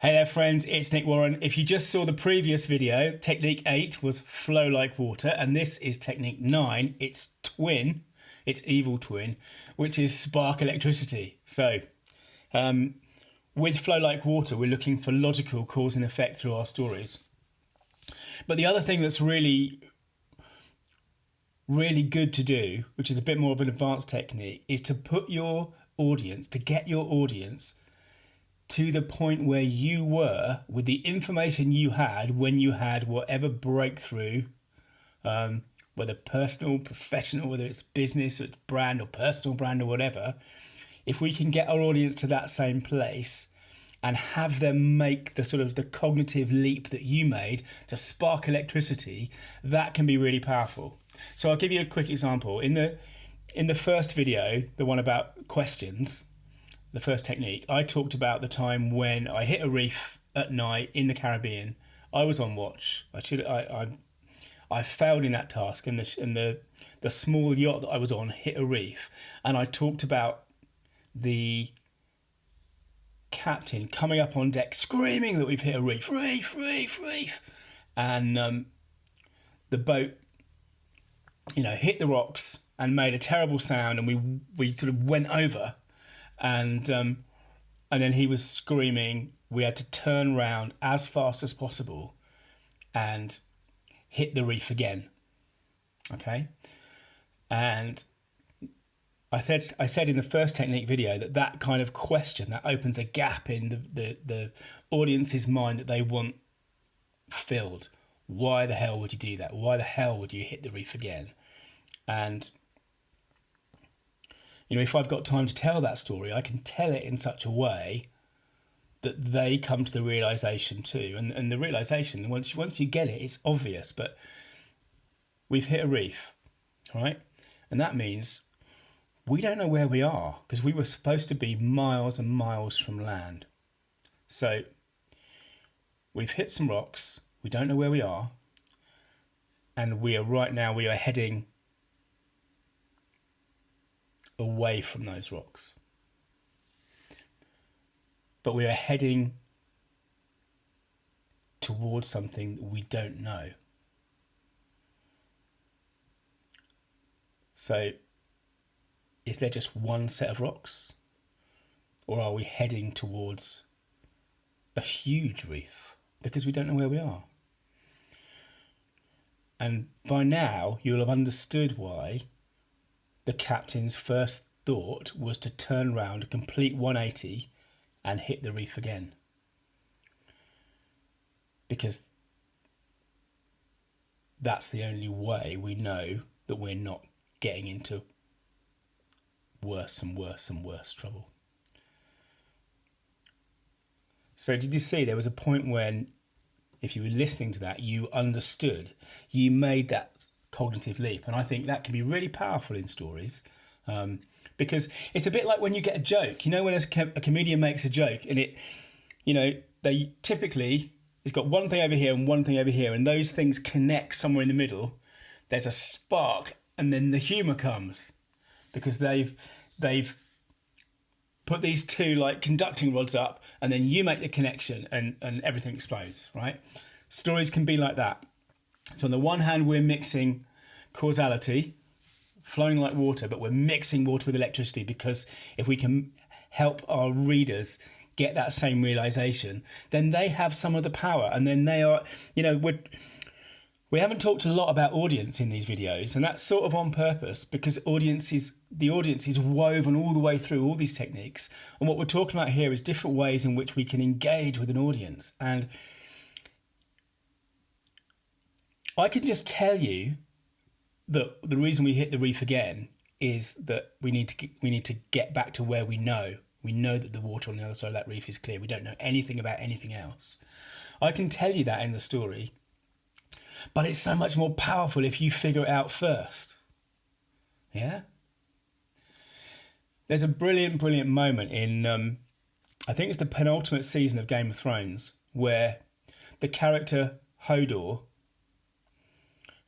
Hey there friends, it's Nick Warren. If you just saw the previous video, technique 8 was flow like water, and this is technique 9, it's twin, it's evil twin, which is spark electricity. So with flow like water, we're looking for logical cause and effect through our stories. But the other thing that's really good to do, which is a bit more of an advanced technique, is to put your audience, to get your audience to the point where you were with the information you had when you had whatever breakthrough, whether personal, professional, whether it's business, or it's brand or personal brand or whatever. If we can get our audience to that same place and have them make the sort of the cognitive leap that you made to spark electricity, that can be really powerful. So I'll give you a quick example. In the first video, the one about questions, the first technique, I talked about the time when I hit a reef at night in the Caribbean. I was on watch. I failed in that task, and the small yacht that I was on hit a reef, and I talked about the captain coming up on deck screaming that we've hit a reef, reef, and the boat, hit the rocks and made a terrible sound, and we sort of went over. And then he was screaming. We had to turn round as fast as possible and hit the reef again. Okay, and I said in the first technique video that kind of question that opens a gap in the audience's mind that they want filled. Why the hell would you do that? Why the hell would you hit the reef again? And if I've got time to tell that story, I can tell it in such a way that they come to the realization too. And the realization, once you get it, it's obvious, but we've hit a reef, right? And that means we don't know where we are because we were supposed to be miles and miles from land. So we've hit some rocks, we don't know where we are, and we are heading away from those rocks. But we are heading towards something that we don't know. So is there just one set of rocks? Or are we heading towards a huge reef? Because we don't know where we are. And by now you'll have understood why the captain's first thought was to turn round a complete 180 and hit the reef again. Because that's the only way we know that we're not getting into worse and worse and worse trouble. So did you see there was a point when, if you were listening to that, you understood, you made that cognitive leap? And I think that can be really powerful in stories, because it's a bit like when you get a joke. When a comedian makes a joke and they typically, it's got one thing over here and one thing over here, and those things connect somewhere in the middle. There's a spark, and then the humour comes because they've put these two like conducting rods up, and then you make the connection, and everything explodes, right? Stories can be like that. So on the one hand, we're mixing causality, flowing like water, but we're mixing water with electricity, because if we can help our readers get that same realization, then they have some of the power. And then they are, we haven't talked a lot about audience in these videos, and that's sort of on purpose, because the audience is woven all the way through all these techniques. And what we're talking about here is different ways in which we can engage with an audience. And I can just tell you that the reason we hit the reef again is that we need to get back to where we know. We know that the water on the other side of that reef is clear. We don't know anything about anything else. I can tell you that in the story, but it's so much more powerful if you figure it out first. Yeah? There's a brilliant moment in, I think it's the penultimate season of Game of Thrones, where the character Hodor,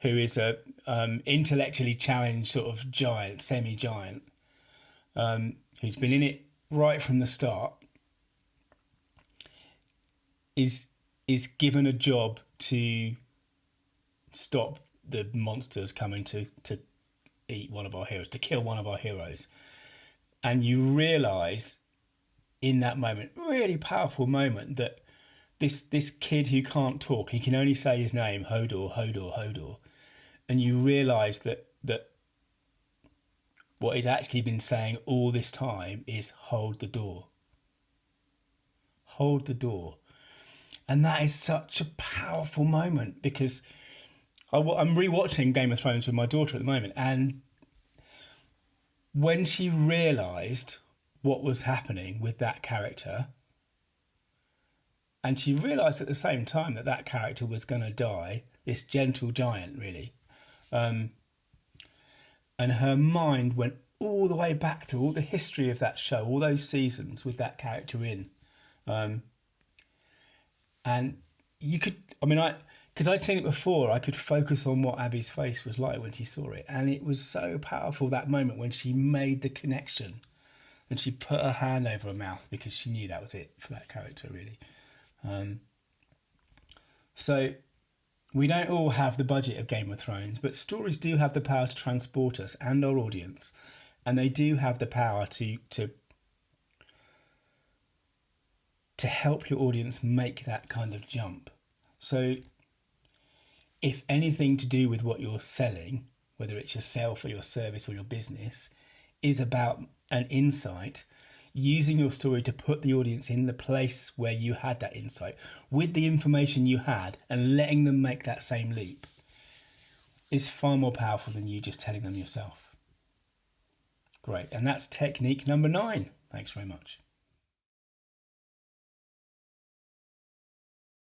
who is a intellectually challenged sort of giant, semi-giant, who's been in it right from the start, is given a job to stop the monsters coming to eat one of our heroes, to kill one of our heroes. And you realise in that moment, really powerful moment, that this kid who can't talk, he can only say his name, Hodor, Hodor, Hodor. And you realise that what he's actually been saying all this time is hold the door. Hold the door. And that is such a powerful moment, because I'm rewatching Game of Thrones with my daughter at the moment, and when she realised what was happening with that character, and she realised at the same time that that character was going to die, this gentle giant, really, and her mind went all the way back through all the history of that show, all those seasons with that character in. And you could, because I'd seen it before, I could focus on what Abby's face was like when she saw it. And it was so powerful, that moment when she made the connection and she put her hand over her mouth, because she knew that was it for that character, really. So we don't all have the budget of Game of Thrones, but stories do have the power to transport us and our audience. And they do have the power to help your audience make that kind of jump. So if anything to do with what you're selling, whether it's yourself or your service or your business, is about an insight, using your story to put the audience in the place where you had that insight with the information you had and letting them make that same leap is far more powerful than you just telling them yourself. Great. And that's technique number 9. Thanks very much.